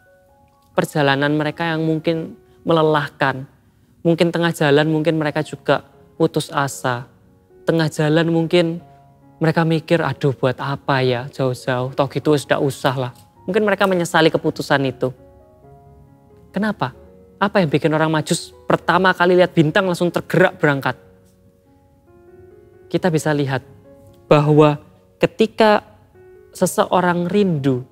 Perjalanan mereka yang mungkin melelahkan. Mungkin tengah jalan mungkin mereka juga putus asa. Tengah jalan mungkin mereka mikir, aduh buat apa ya jauh-jauh, toh gitu sudah usah lah. Mungkin mereka menyesali keputusan itu. Kenapa? Apa yang bikin orang Majus pertama kali lihat bintang langsung tergerak berangkat? Kita bisa lihat bahwa ketika seseorang rindu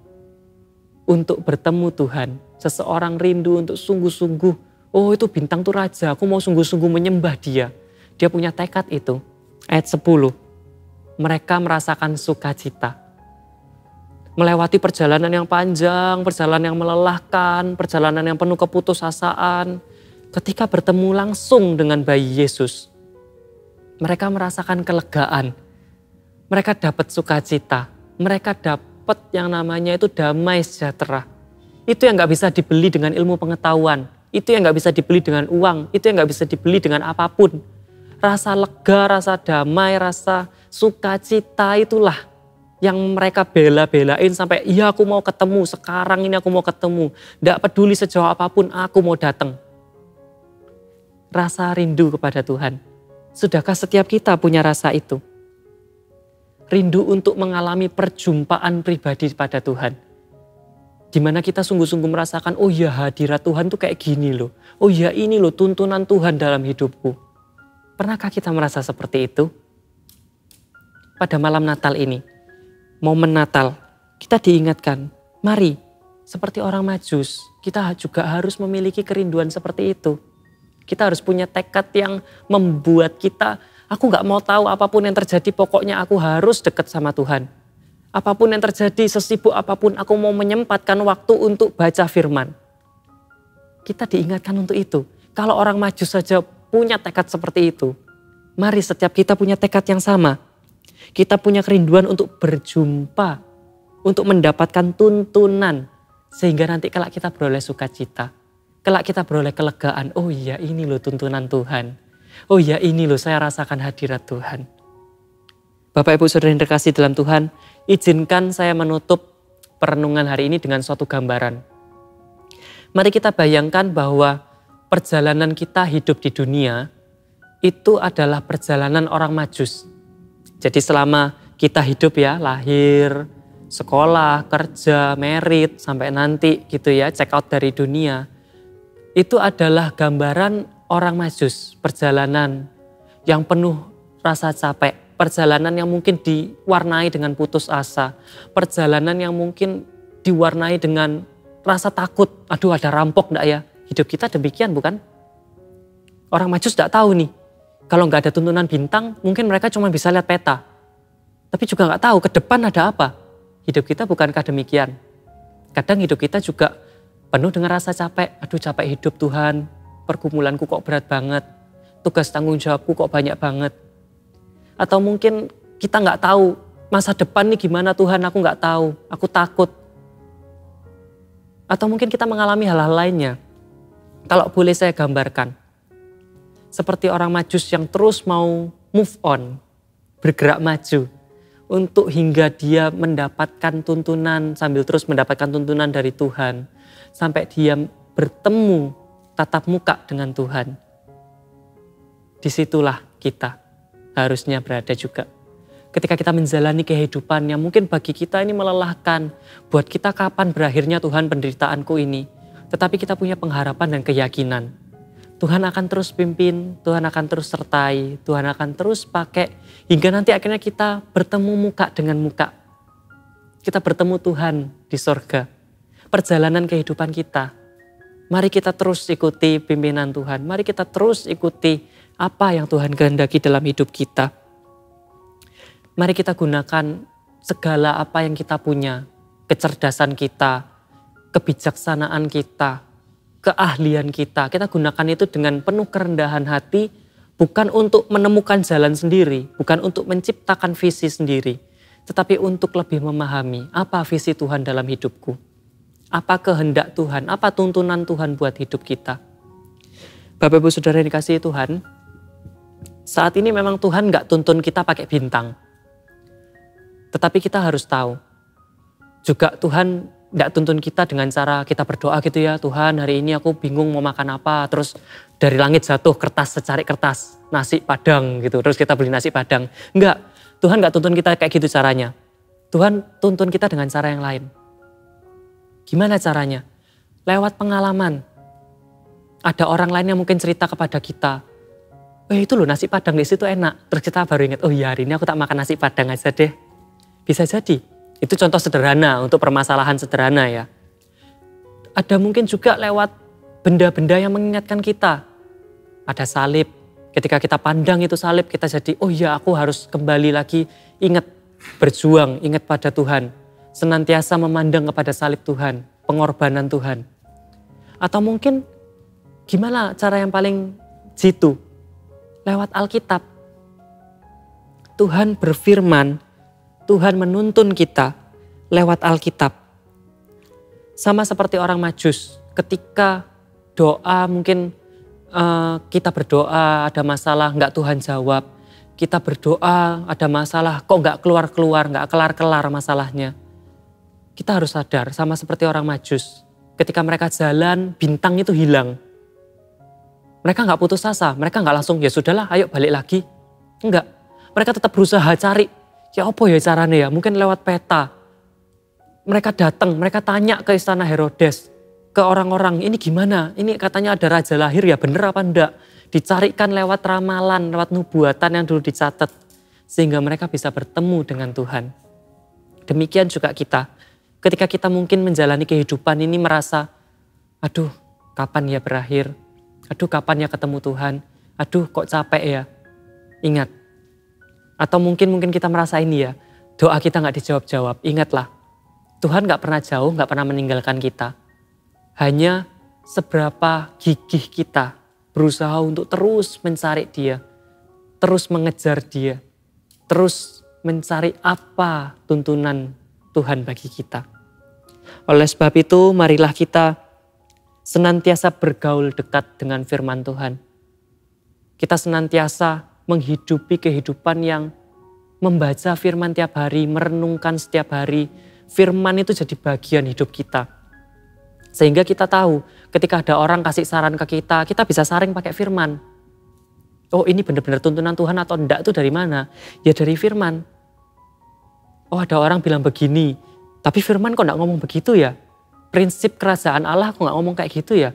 untuk bertemu Tuhan, seseorang rindu untuk sungguh-sungguh, oh itu bintang tuh raja, aku mau sungguh-sungguh menyembah dia. Dia punya tekad itu. Ayat 10, mereka merasakan sukacita. Melewati perjalanan yang panjang, perjalanan yang melelahkan, perjalanan yang penuh keputusasaan. Ketika bertemu langsung dengan bayi Yesus, mereka merasakan kelegaan. Mereka dapat sukacita. Mereka dapat yang namanya itu damai sejahtera. Itu yang gak bisa dibeli dengan ilmu pengetahuan. Itu yang gak bisa dibeli dengan uang. Itu yang gak bisa dibeli dengan apapun. Rasa lega, rasa damai, rasa sukacita itulah yang mereka bela-belain sampai iya aku mau ketemu, sekarang ini aku mau ketemu. Gak peduli sejauh apapun aku mau datang. Rasa rindu kepada Tuhan. Sudahkah setiap kita punya rasa itu? Rindu untuk mengalami perjumpaan pribadi pada Tuhan. Di mana kita sungguh-sungguh merasakan, oh ya hadirat Tuhan tuh kayak gini loh. Oh ya ini loh tuntunan Tuhan dalam hidupku. Pernahkah kita merasa seperti itu? Pada malam Natal ini, momen Natal, kita diingatkan, mari seperti orang Majus, kita juga harus memiliki kerinduan seperti itu. Kita harus punya tekad yang membuat kita, aku gak mau tahu apapun yang terjadi, pokoknya aku harus dekat sama Tuhan. Apapun yang terjadi, sesibuk apapun, aku mau menyempatkan waktu untuk baca firman. Kita diingatkan untuk itu. Kalau orang Majus saja punya tekad seperti itu, mari setiap kita punya tekad yang sama. Kita punya kerinduan untuk berjumpa, untuk mendapatkan tuntunan, sehingga nanti kelak kita beroleh sukacita. Kelak kita beroleh kelegaan, oh iya ini loh tuntunan Tuhan. Oh iya ini loh saya rasakan hadirat Tuhan. Bapak Ibu Saudara yang terkasih dalam Tuhan, izinkan saya menutup perenungan hari ini dengan suatu gambaran. Mari kita bayangkan bahwa perjalanan kita hidup di dunia itu adalah perjalanan orang Majus. Jadi selama kita hidup ya, lahir, sekolah, kerja, merit, sampai nanti gitu ya, check out dari dunia. Itu adalah gambaran orang Majus, perjalanan yang penuh rasa capek, perjalanan yang mungkin diwarnai dengan putus asa, perjalanan yang mungkin diwarnai dengan rasa takut, aduh ada rampok enggak ya? Hidup kita demikian bukan? Orang Majus enggak tahu nih, kalau enggak ada tuntunan bintang mungkin mereka cuma bisa lihat peta. Tapi juga enggak tahu ke depan ada apa. Hidup kita bukankah demikian? Kadang hidup kita juga penuh dengan rasa capek, aduh capek hidup Tuhan, pergumulanku kok berat banget, tugas tanggung jawabku kok banyak banget. Atau mungkin kita nggak tahu masa depan nih gimana Tuhan, aku nggak tahu, aku takut. Atau mungkin kita mengalami hal-hal lainnya. Kalau boleh saya gambarkan, seperti orang Majus yang terus mau move on, bergerak maju, untuk hingga dia mendapatkan tuntunan, sambil terus mendapatkan tuntunan dari Tuhan, sampai dia bertemu tatap muka dengan Tuhan. Disitulah kita harusnya berada juga. Ketika kita menjalani kehidupan yang mungkin bagi kita ini melelahkan, buat kita kapan berakhirnya Tuhan penderitaanku ini. Tetapi kita punya pengharapan dan keyakinan. Tuhan akan terus pimpin, Tuhan akan terus sertai, Tuhan akan terus pakai, hingga nanti akhirnya kita bertemu muka dengan muka. Kita bertemu Tuhan di sorga. Perjalanan kehidupan kita. Mari kita terus ikuti pimpinan Tuhan. Mari kita terus ikuti apa yang Tuhan kehendaki dalam hidup kita. Mari kita gunakan segala apa yang kita punya. Kecerdasan kita, kebijaksanaan kita, keahlian kita. Kita gunakan itu dengan penuh kerendahan hati, bukan untuk menemukan jalan sendiri, bukan untuk menciptakan visi sendiri, tetapi untuk lebih memahami apa visi Tuhan dalam hidupku. Apa kehendak Tuhan, apa tuntunan Tuhan buat hidup kita. Bapak Ibu Saudara yang dikasihi Tuhan, saat ini memang Tuhan gak tuntun kita pakai bintang. Tetapi kita harus tahu, juga Tuhan gak tuntun kita dengan cara kita berdoa gitu ya, Tuhan hari ini aku bingung mau makan apa, terus dari langit jatuh kertas secari kertas, nasi padang gitu, terus kita beli nasi padang. Enggak, Tuhan gak tuntun kita kayak gitu caranya. Tuhan tuntun kita dengan cara yang lain. Gimana caranya? Lewat pengalaman. Ada orang lain yang mungkin cerita kepada kita, itu loh nasi padang di situ enak. Terus kita baru ingat, oh iya hari ini aku tak makan nasi padang aja deh. Bisa jadi. Itu contoh sederhana untuk permasalahan sederhana ya. Ada mungkin juga lewat benda-benda yang mengingatkan kita. Ada salib. Ketika kita pandang itu salib, kita jadi, oh iya aku harus kembali lagi ingat berjuang, ingat pada Tuhan. Senantiasa memandang kepada salib Tuhan, pengorbanan Tuhan. Atau mungkin gimana cara yang paling jitu? Lewat Alkitab. Tuhan berfirman, Tuhan menuntun kita lewat Alkitab. Sama seperti orang Majus, ketika doa mungkin kita berdoa ada masalah nggak Tuhan jawab. Kita berdoa ada masalah kok nggak keluar-keluar, nggak kelar-kelar masalahnya. Kita harus sadar sama seperti orang Majus. Ketika mereka jalan bintang itu hilang. Mereka nggak putus asa, mereka nggak langsung ya sudahlah ayo balik lagi. Enggak, mereka tetap berusaha cari. Ya apa ya caranya ya, mungkin lewat peta. Mereka datang, mereka tanya ke istana Herodes. Ke orang-orang, ini gimana? Ini katanya ada raja lahir ya bener apa enggak? Dicarikan lewat ramalan, lewat nubuatan yang dulu dicatat. Sehingga mereka bisa bertemu dengan Tuhan. Demikian juga kita. Ketika kita mungkin menjalani kehidupan ini merasa, aduh kapan ya berakhir? Aduh kapan ya ketemu Tuhan? Aduh kok capek ya? Ingat. Atau mungkin kita merasa ini ya, doa kita gak dijawab-jawab. Ingatlah, Tuhan gak pernah jauh, gak pernah meninggalkan kita. Hanya seberapa gigih kita berusaha untuk terus mencari Dia. Terus mengejar Dia. Terus mencari apa tuntunan Tuhan bagi kita. Oleh sebab itu, marilah kita senantiasa bergaul dekat dengan firman Tuhan. Kita senantiasa menghidupi kehidupan yang membaca firman tiap hari, merenungkan setiap hari. Firman itu jadi bagian hidup kita. Sehingga kita tahu ketika ada orang kasih saran ke kita bisa saring pakai firman. Oh ini benar-benar tuntunan Tuhan atau enggak itu dari mana? Ya dari firman. Oh ada orang bilang begini, tapi firman kok enggak ngomong begitu ya? Prinsip kerajaan Allah kok enggak ngomong kayak gitu ya?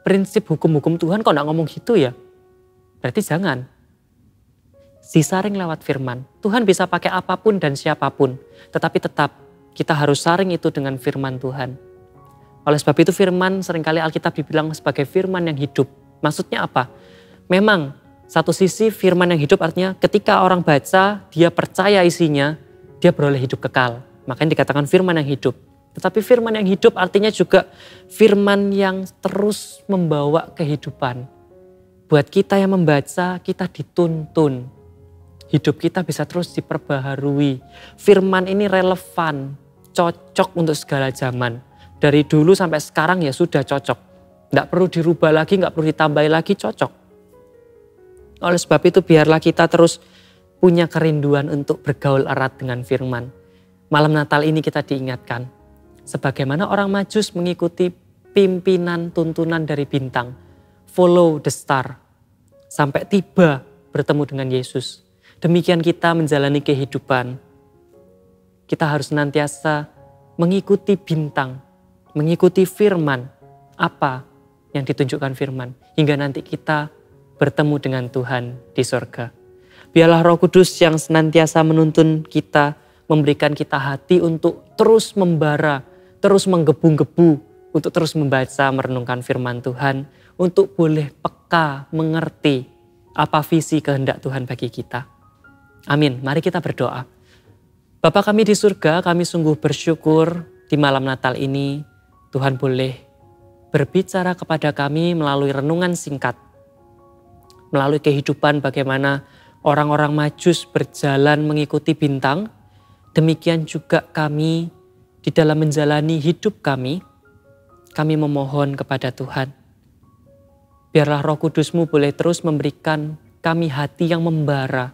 Prinsip hukum-hukum Tuhan kok enggak ngomong gitu ya? Berarti jangan. Disaring lewat firman. Tuhan bisa pakai apapun dan siapapun. Tetapi tetap kita harus saring itu dengan firman Tuhan. Oleh sebab itu firman seringkali Alkitab dibilang sebagai firman yang hidup. Maksudnya apa? Memang satu sisi firman yang hidup artinya ketika orang baca, dia percaya isinya, dia beroleh hidup kekal. Makanya dikatakan firman yang hidup. Tetapi firman yang hidup artinya juga firman yang terus membawa kehidupan. Buat kita yang membaca, kita dituntun. Hidup kita bisa terus diperbaharui. Firman ini relevan, cocok untuk segala zaman. Dari dulu sampai sekarang ya sudah cocok. Tidak perlu dirubah lagi, nggak perlu ditambah lagi, cocok. Oleh sebab itu biarlah kita terus punya kerinduan untuk bergaul erat dengan firman. Malam Natal ini kita diingatkan. Sebagaimana orang Majus mengikuti pimpinan tuntunan dari bintang. Follow the star. Sampai tiba bertemu dengan Yesus. Demikian kita menjalani kehidupan. Kita harus senantiasa mengikuti bintang, mengikuti firman. Apa yang ditunjukkan firman. Hingga nanti kita bertemu dengan Tuhan di sorga. Biarlah Roh Kudus yang senantiasa menuntun kita, memberikan kita hati untuk terus membara, terus menggebu-gebu, untuk terus membaca, merenungkan firman Tuhan, untuk boleh peka, mengerti apa visi kehendak Tuhan bagi kita. Amin. Mari kita berdoa. Bapa kami di surga, kami sungguh bersyukur di malam Natal ini Tuhan boleh berbicara kepada kami melalui renungan singkat. Melalui kehidupan bagaimana orang-orang Majus berjalan mengikuti bintang, demikian juga kami di dalam menjalani hidup kami memohon kepada Tuhan. Biarlah Roh Kudus-Mu boleh terus memberikan kami hati yang membara,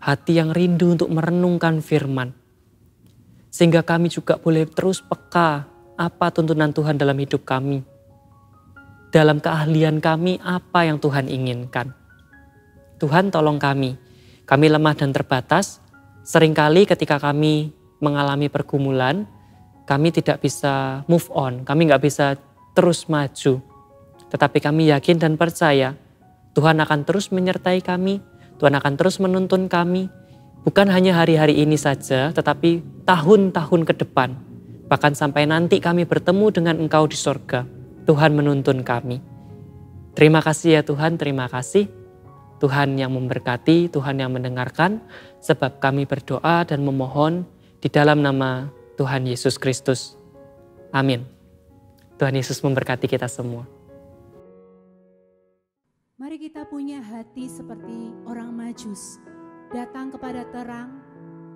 hati yang rindu untuk merenungkan firman. Sehingga kami juga boleh terus peka apa tuntunan Tuhan dalam hidup kami. Dalam keahlian kami apa yang Tuhan inginkan. Tuhan tolong kami lemah dan terbatas. Seringkali ketika kami mengalami pergumulan, kami tidak bisa move on, kami nggak bisa terus maju. Tetapi kami yakin dan percaya Tuhan akan terus menyertai kami, Tuhan akan terus menuntun kami. Bukan hanya hari-hari ini saja, tetapi tahun-tahun ke depan. Bahkan sampai nanti kami bertemu dengan Engkau di sorga. Tuhan menuntun kami. Terima kasih ya Tuhan, terima kasih. Tuhan yang memberkati, Tuhan yang mendengarkan. Sebab kami berdoa dan memohon di dalam nama Tuhan Yesus Kristus. Amin. Tuhan Yesus memberkati kita semua. Mari kita punya hati seperti orang Majus, datang kepada terang,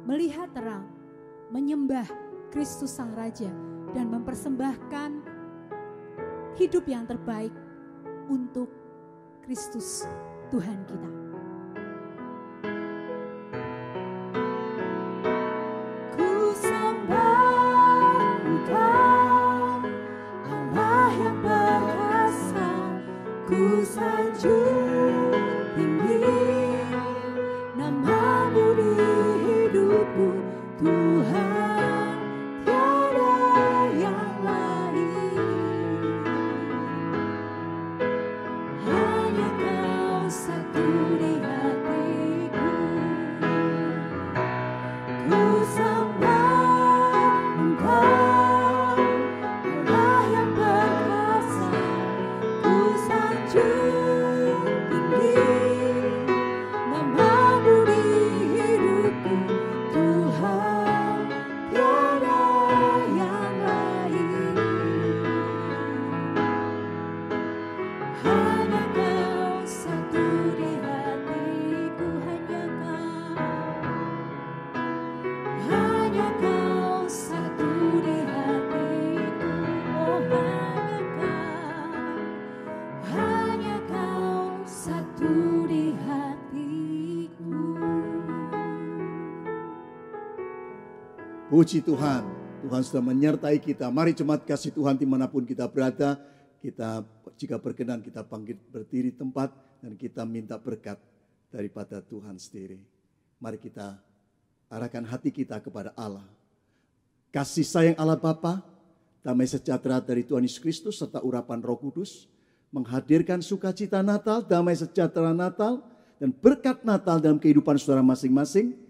melihat terang, menyembah Kristus Sang Raja, dan mempersembahkan hidup yang terbaik untuk Kristus Tuhan kita. Ku sembah Engkau, Allah yang perkasa, ku sanjung tinggi nama-Mu di hidupku, Tuhan, tiada yang lain. Hanya Kau satu di hatiku. Ku sembah Engkau, Allah yang perkasa, ku sanjung tinggi nama-Mu di hidupku, Tuhan, tiada yang lain. Hanya Kau satu di hatiku, hanya Kau satu di hatiku, oh hanya Kau satu di hatiku. Puji Tuhan, Tuhan sudah menyertai kita. Mari jemaat kasih Tuhan dimanapun kita berada, kita jika berkenan kita bangkit berdiri tempat dan kita minta berkat daripada Tuhan sendiri. Mari kita arahkan hati kita kepada Allah. Kasih sayang Allah Bapa, damai sejahtera dari Tuhan Yesus Kristus serta urapan Roh Kudus menghadirkan sukacita Natal, damai sejahtera Natal dan berkat Natal dalam kehidupan saudara masing-masing,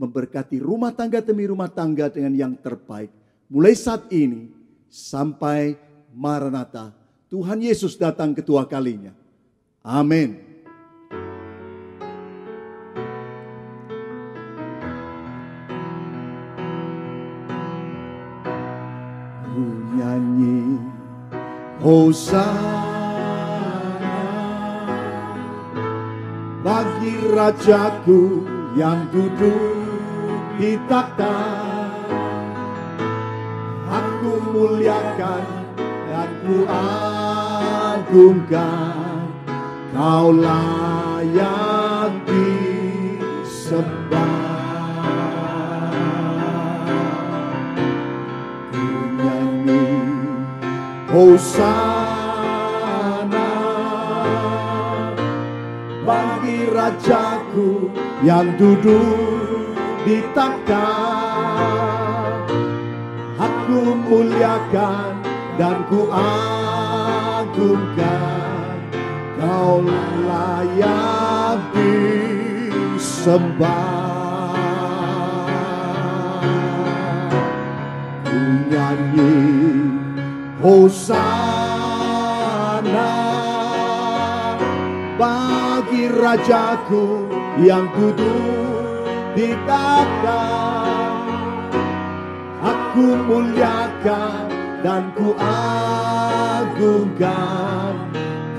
memberkati rumah tangga demi rumah tangga dengan yang terbaik. Mulai saat ini sampai Maranatha, Tuhan Yesus datang kedua kalinya. Amin. Ku nyanyi Hosana bagi Rajaku yang duduk di takhta. Aku muliakan dan ku agungkan, Kau layak disembah. Ku nyanyi Hosana bagi Rajaku yang duduk di takhta. Aku muliakan dan ku agungkan, Kau layak disembah. Ku nyanyi Hosana bagi Rajaku yang duduk di takhta. Aku muliakan dan ku agungkan, agungkan,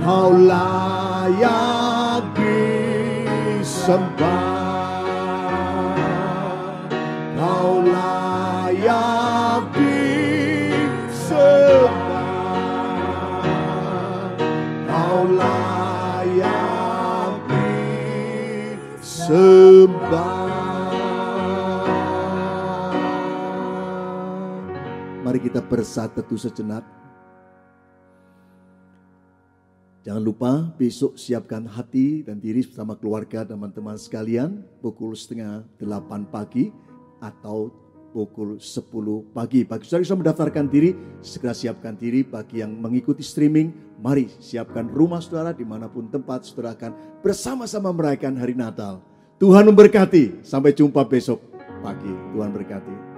Kau layak disembah, Kau layak disembah, Kau layak disembah. Mari kita bersatu sejenak. Jangan lupa besok siapkan hati dan diri bersama keluarga dan teman-teman sekalian pukul 7:30 pagi atau pukul 10 pagi. Bagi saudara yang mendaftarkan diri, segera siapkan diri. Bagi yang mengikuti streaming, mari siapkan rumah saudara dimanapun tempat saudara akan bersama-sama merayakan hari Natal. Tuhan memberkati. Sampai jumpa besok pagi. Tuhan berkati.